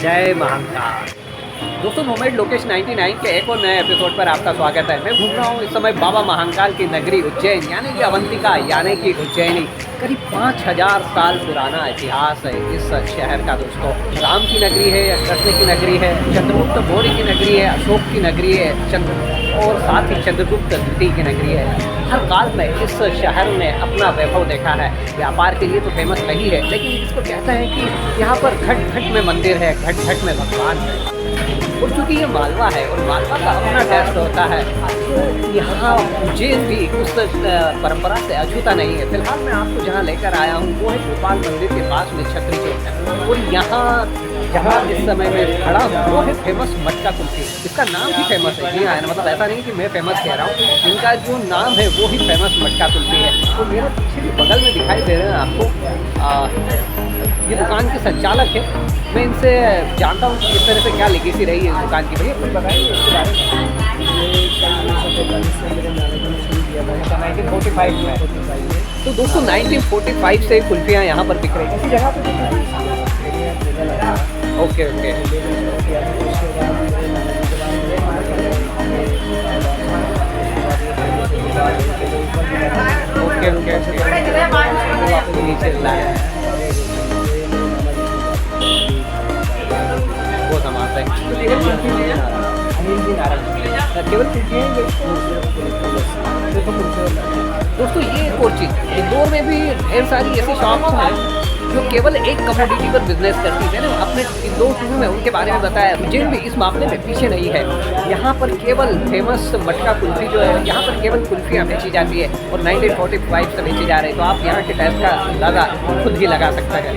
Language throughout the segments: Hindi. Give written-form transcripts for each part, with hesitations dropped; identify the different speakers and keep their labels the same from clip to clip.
Speaker 1: जय महाकाल। दोस्तों नोमैड लोकेश 99 के एक और नए एपिसोड पर आपका स्वागत है। मैं घूम रहा हूँ इस समय बाबा महाकाल की नगरी उज्जैन यानी कि अवंतिका यानी कि उज्जैनी। करीब 5000 साल पुराना इतिहास है इस शहर का। दोस्तों राम की नगरी है, कृष्ण की नगरी है, चंद्रगुप्त मौर्य की नगरी है, अशोक की नगरी है, और साथ ही चंद्रगुप्त द्वितीय की नगरी है। हर काल में इस शहर ने अपना वैभव देखा है। व्यापार के लिए तो फेमस नहीं है, लेकिन इसको कहते हैं कि यहाँ पर घट घट में मंदिर है, घट घट में भगवान है। और चूँकि ये मालवा है और मालवा का अपना टेस्ट होता है, तो यहाँ उज्जैन भी उस परंपरा से अछूता नहीं है। फिलहाल मैं आपको जहाँ लेकर आया हूँ वो है गोपाल मंदिर के पास में छत्री चौक है। और यहाँ जहाँ इस समय में खड़ा हूँ वो है फेमस मटका कुल्फी। इसका नाम भी फेमस है। जी हाँ, मतलब ऐसा नहीं कि मैं फेमस कह रहा हूँ, इनका जो नाम है वो ही फेमस मटका कुल्फी है। तो मेरे पीछे बगल में दिखाई दे रहे हैं आपको, ये दुकान के संचालक है। मैं इनसे जानता हूँ कि किस तरह से क्या लेगेसी रही है इस दुकान की। भैया कुछ बताइए इसके बारे में। 1945 में। तो दोस्तों 1945 से कुल्फियाँ यहाँ पर बिक रही है इसी जगह पर। ओके ओके ओके ओके नीचे लाया है वो समाते हैं। केवल दोस्तों ये एक और चीज़, इंदौर में भी ढेर सारी ऐसी शॉप्स हैं जो केवल एक कमोडिटी पर बिजनेस करती है ना। अपने इंदौर शुरू में उनके बारे में बताया। उज्जैन भी इस मामले में पीछे नहीं है। यहाँ पर केवल फेमस मटका कुल्फी जो है, यहाँ पर केवल कुल्फियाँ बेची जाती है और 1945 से बेची जा रही है। तो आप यहाँ के टेस्ट का अंदाज़ा खुद ही लगा सकते हैं।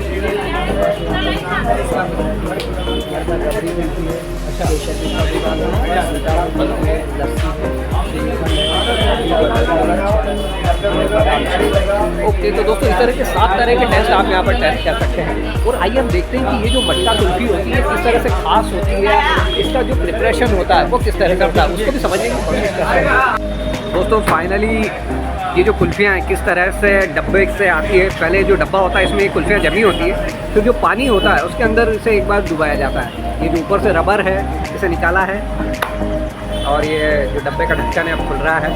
Speaker 1: ओके तो दोस्तों इस तरह के 7 तरह के टेस्ट आप यहाँ पर टेस्ट कर सकते हैं। और आइए हम देखते हैं कि ये जो मटका कुल्फी होती है किस तरह से खास होती है, इसका जो प्रिपरेशन होता है वो किस तरह का होता है, उसको भी समझने की कोशिश करते हैं। दोस्तों फाइनली ये जो कुल्फियाँ हैं किस तरह से डब्बे से आती है। पहले जो डब्बा होता है इसमें कुल्फियाँ जमी होती है, तो जो पानी होता है उसके अंदर इसे एक बार डुबाया जाता है। ये जो ऊपर से रबर है इसे निकाला है और ये जो डब्बे का ढक्कन है अब खुल रहा है।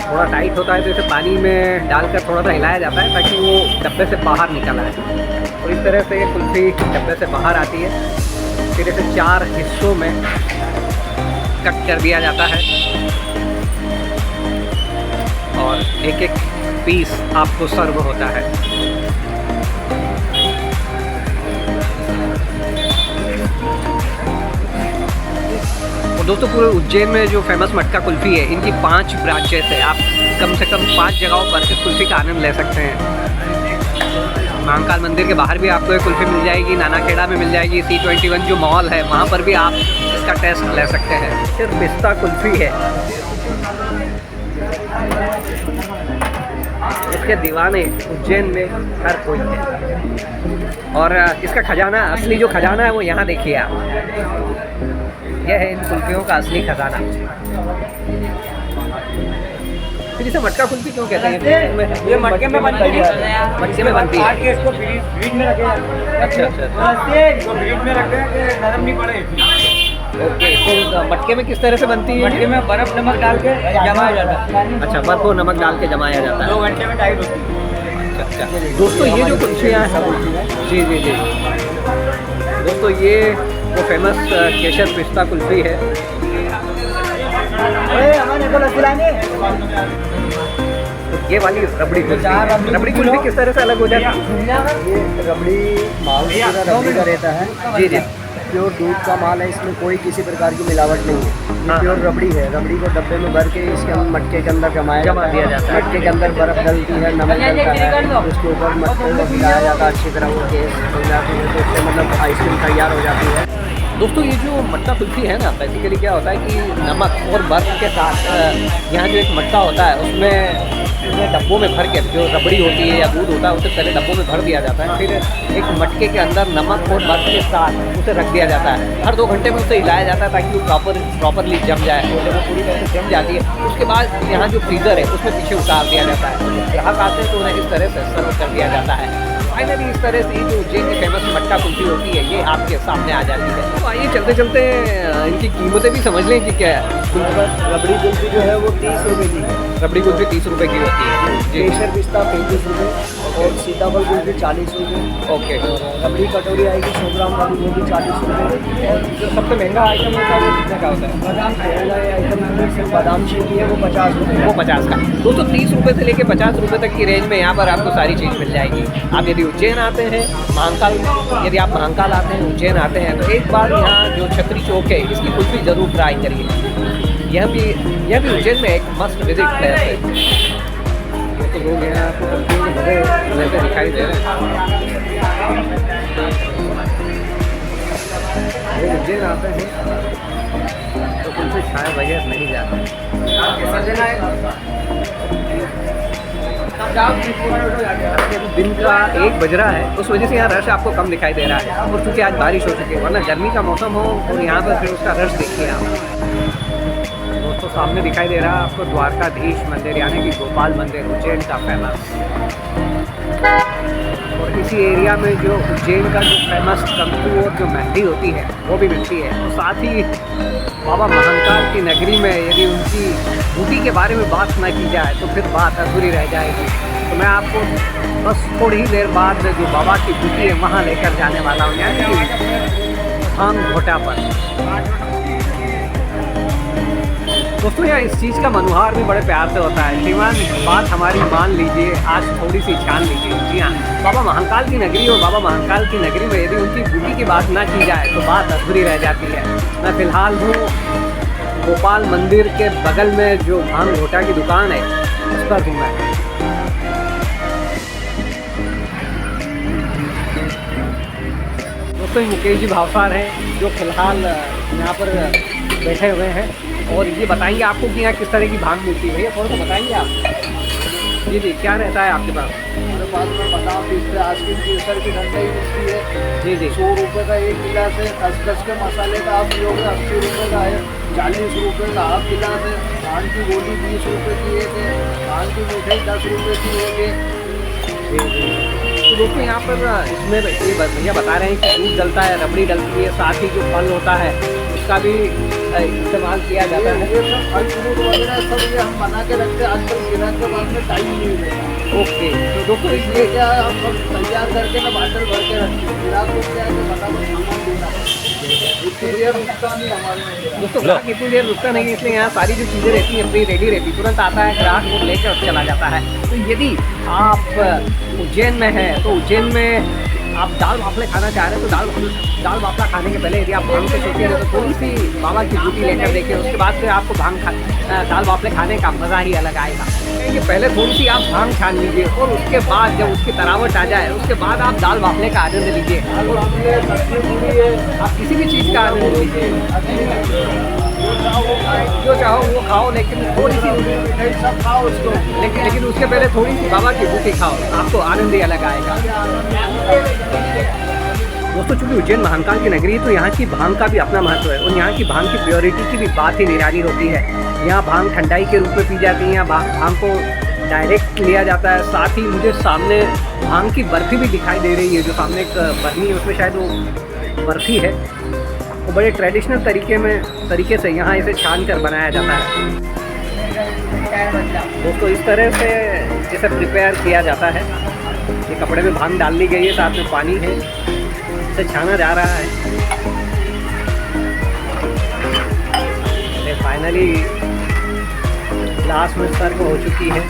Speaker 1: थोड़ा टाइट होता है तो इसे पानी में डालकर थोड़ा सा हिलाया जाता है ताकि वो डब्बे से बाहर निकल आए। और इस तरह से ये कुल्फ़ी डब्बे से बाहर आती है। फिर इसे 4 हिस्सों में कट कर दिया जाता है और एक एक पीस आपको सर्व होता है। दोस्तों पूरे उज्जैन में जो फेमस मटका कुल्फ़ी है इनकी 5 ब्रांचेस है। आप कम से कम 5 जगहों पर इस कुल्फ़ी का आनंद ले सकते हैं। महाकाल मंदिर के बाहर भी आपको ये कुल्फ़ी मिल जाएगी, नानाखेड़ा में मिल जाएगी, C21 जो मॉल है वहाँ पर भी आप इसका टेस्ट ले सकते हैं। सिर्फ पिस्ता कुल्फ़ी है, इसके दीवाने उज्जैन में हर कोई है। और इसका खजाना, असली जो खजाना है वो यहाँ देखिए आप। यह है इन कुल्फियों का असली खजाना। फिर इसे मटका कुल्फी क्यों कहते हैं? ये मटके में बनती है। मटके में बनती है। इसको फ्रिज में रखे। अच्छा इसको फ्रिज में रखते हैं कि नरम नहीं पड़े। ओके तो मटके में किस तरह से बनती है? मटके में बर्फ़ नमक डाल के जमाया जाता है। अच्छा बर्फ़ और नमक डाल के जमाया जाता है। 2 घंटे में टाइट होती है। अच्छा दोस्तों ये जो कुल्फियाँ हैं जी जी जी दोस्तों ये वो फेमस केशर पिस्ता कुल्फ़ी है। तो ये वाली रबड़ी कुल्फ़ी किस तरह से अलग हो जाती है?
Speaker 2: ये रबड़ी माल रबड़ी का रहता है।
Speaker 1: जी जी
Speaker 2: प्योर दूध का माल है, इसमें कोई किसी प्रकार की मिलावट नहीं है। ये प्योर रबड़ी है। रबड़ी को डब्बे में भर के इसके मटके के अंदर जमा दिया जाता है। मटके के अंदर बर्फ़ डलती है, नमक डलता है, उसके ऊपर मटके को हिलाया जाता है अच्छी तरह। वो गैस हो जाती है तो उससे मतलब आइसक्रीम तैयार हो जाती है।
Speaker 1: दोस्तों ये जो मटका कुल्फ़ी है ना, बेसिकली क्या होता है कि नमक और बर्फ़ के साथ यहाँ जो एक मटका होता है उसमें डब्बों में भर के, जो रबड़ी होती है या दूध होता है उसे पहले डब्बों में भर दिया जाता है, फिर एक मटके के अंदर नमक और बर्फ़ के साथ उसे रख दिया जाता है। हर 2 घंटे में उसे हिलाया जाता है ताकि वो प्रॉपरली जम जाए, और जब वो पूरी तरह से जम जाती है उसके बाद यहाँ जो फ्रीज़र है उसमें पीछे उतार दिया जाता है। ग्राहक आते हैं तो उन्हें इस तरह से सर्व कर दिया जाता है। फाइनली इस तरह से जो उज्जैन की फेमस मटका कुल्फ़ी होती है ये आपके सामने आ जाती है। तो आइए चलते चलते इनकी कीमतें भी समझ लें कि क्या है।
Speaker 2: रबड़ी कुल्फी जो है वो 30 रुपये की है।
Speaker 1: रबड़ी कुल्फ़ी 30 रुपये की होती है जी।
Speaker 2: केसर पिस्ता 35 रुपये और सीताफल कुल्फी 40 रुपये।
Speaker 1: ओके।
Speaker 2: रबड़ी कटोरी आएगी 100 ग्राम वाली, वो भी 40 रुपये।
Speaker 1: और जो सबसे महंगा आइटम होता है वो कितने का होता है?
Speaker 2: बादाम महंगा आइटम सिर्फ बादाम शेक की है, वो 50 रुपये।
Speaker 1: वो 50 का। दोस्तों 30 रुपये से लेकर 50 रुपये तक की रेंज में यहाँ पर आपको सारी चीज़ मिल जाएगी। आप यदि उज्जैन आते हैं, महाकाल, यदि आप महाकाल आते हैं, उज्जैन आते हैं तो एक बार यहाँ जो छतरी चौक है इसकी कुल्फ़ी ज़रूर ट्राई करिए। यह भी उज्जैन में एक मस्ट विजिट प्लेस है। तो लोग यहाँ आपको कुल्फ़ी दिखाई दे रहे हैं। वो उज्जैन आते हैं तो कुल्फ़ी खाए बगैर नहीं जाते। दिन का 1 बज रहा है, उस वजह से यहाँ रश आपको कम दिखाई दे रहा है, और चूँकि आज बारिश हो चुकी है, वरना गर्मी का मौसम हो और यहाँ पर फिर उसका रश देखिए आप। दोस्तों सामने दिखाई दे रहा है आपको द्वारकाधीश मंदिर, यानी कि गोपाल मंदिर, उज्जैन का फेमस। और इसी एरिया में जो उज्जैन का जो फेमस तंतु और जो मेहंदी होती है वो भी मिलती है। और साथ ही बाबा महाकाल की नगरी में यदि उनकी बूटी के बारे में बात ना की जाए तो फिर बात अधूरी रह जाएगी। तो मैं आपको बस थोड़ी ही देर बाद जो बाबा की बूटी है वहाँ लेकर जाने वाला हूँ, यानी कि भांग घोटा पर। दोस्तों यहाँ इस चीज़ का मनुहार भी बड़े प्यार से होता है। श्रीमान बात हमारी मान लीजिए, आज थोड़ी सी छान लीजिए। जी हाँ, बाबा महाकाल की नगरी और बाबा महाकाल की नगरी में यदि उनकी बूटी की बात ना की जाए तो बात अधूरी रह जाती है। मैं फ़िलहाल हूँ गोपाल मंदिर के बगल में जो भांग घोटा की दुकान है उस पर हूँ मैं। दोस्तों मुकेश जी भावसार हैं जो फ़िलहाल यहाँ पर बैठे हुए हैं और ये बताएंगे आपको कि यहाँ किस तरह की भांग मिलती है। भैया थोड़ा सा बताएंगे आप। जी क्या रहता है आपके पास?
Speaker 2: मेरे पास में बादाम पिस्ता आइसक्रीम केसर की ठंडाई मिलती है।
Speaker 1: जी
Speaker 2: 100 रुपये का 1 गिलास है। खसखस के मसाले का आप पियोगे 80 रुपये का है। 40 रुपये का हाफ गिलास है। धान की गोली 20 रुपये की एक है। धान की मिठाई 10 रुपये की एक है।
Speaker 1: तो दोस्तों यहाँ पर इसमें ये भैया बता रहे हैं कि दूध डलता है, रबड़ी डलती है, साथ ही जो फल होता है उसका भी इस्तेमाल किया जाता है।
Speaker 2: ये सब फल फ्रूट वगैरह सब ये हम बना के रखते हैं। आजकल गिराने के बाद में टाइम नहीं मिलता।
Speaker 1: ओके, तो दोस्तों
Speaker 2: इसलिए क्या है हम सब तैयार करके ना बाटल भर के रखते हैं। गिराक को क्या है कि फटाफट सामान देना इतनी देर रुकता नहीं हमारे में।
Speaker 1: दोस्तों ग्राहक इतनी देर रुकता नहीं है, इसलिए यहाँ सारी जो चीज़ें रहती हैं अपनी रेडी रहती, तुरंत आता है ग्राहक वो लेकर चला जाता है। तो यदि आप उज्जैन में हैं तो उज्जैन में आप दाल वाफले खाना चाह रहे हैं तो दाल वाफला खाने के पहले यदि आप भांग के शौकीन हैं तो थोड़ी सी बाबा की बूटी लेकर देखें, उसके बाद फिर आपको दाल वाफले खाने का मज़ा ही अलग आएगा। क्योंकि पहले थोड़ी सी आप भांग छान लीजिए और उसके बाद जब उसकी तरावट आ जाए उसके बाद आप दाल वाफले का आनंद लीजिए। आप किसी भी चीज़ का आनंद लीजिए, जो चाहो वो खाओ, लेकिन थोड़ी सी मिठाई सब खाओ उसको, लेकिन उसके पहले थोड़ी सी बाबा की बूटी खाओ, आपको आनंद ही अलग आएगा। दोस्तों चूँकि उज्जैन महाकाल की नगरी है तो यहाँ की भांग का भी अपना महत्व है और यहाँ की भांग की प्योरिटी की भी बात ही निराली होती है। यहाँ भांग ठंडाई के रूप में पी जाती है, यहाँ भांग को डायरेक्ट लिया जाता है। साथ ही मुझे सामने भांग की बर्फ़ी भी दिखाई दे रही है, जो सामने एक बर्नी है उसमें शायद वो बर्फ़ी है। वो बड़े ट्रेडिशनल तरीके से यहाँ इसे छान कर बनाया जाता है। दोस्तों इस तरह से इसे प्रिपेयर किया जाता है। ये कपड़े में भांग डाल ली गई है, साथ में पानी है, इसे छाना जा रहा है। फाइनली ग्लास में सर्व हो चुकी है।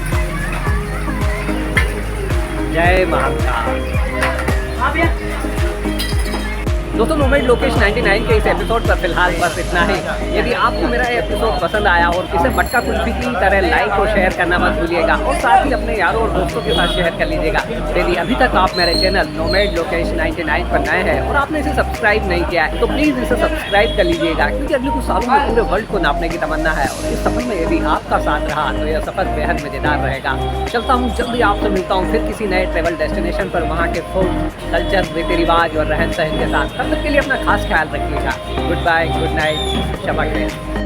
Speaker 1: जय महाकाल। दोस्तों नोमैड लोकेश 99 के इस एपिसोड पर फिलहाल बस इतना ही। यदि आपको मेरा ये एपिसोड पसंद आया और इसे मटका कुल्फी की तरह लाइक और शेयर करना मत भूलिएगा और साथ ही अपने यारों और दोस्तों के साथ शेयर कर लीजिएगा। यदि अभी तक आप मेरे चैनल नोमैड लोकेश 99 पर नए हैं और आपने इसे सब्सक्राइब नहीं किया है तो प्लीज़ इसे सब्सक्राइब कर लीजिएगा, क्योंकि अगले कुछ सालों में पूरे वर्ल्ड को नापने की तमन्ना है और इस सफर में यदि आपका साथ रहा तो यह सफर बेहद मजेदार रहेगा। चलता हूँ, जल्दी आपसे मिलता हूँ फिर किसी नए ट्रैवल डेस्टिनेशन पर, वहाँ के फूड, कल्चर, रीति रिवाज और रहन सहन के साथ। तब तक के लिए अपना खास ख्याल रखिएगा। Good bye, good night, Shaba खैर।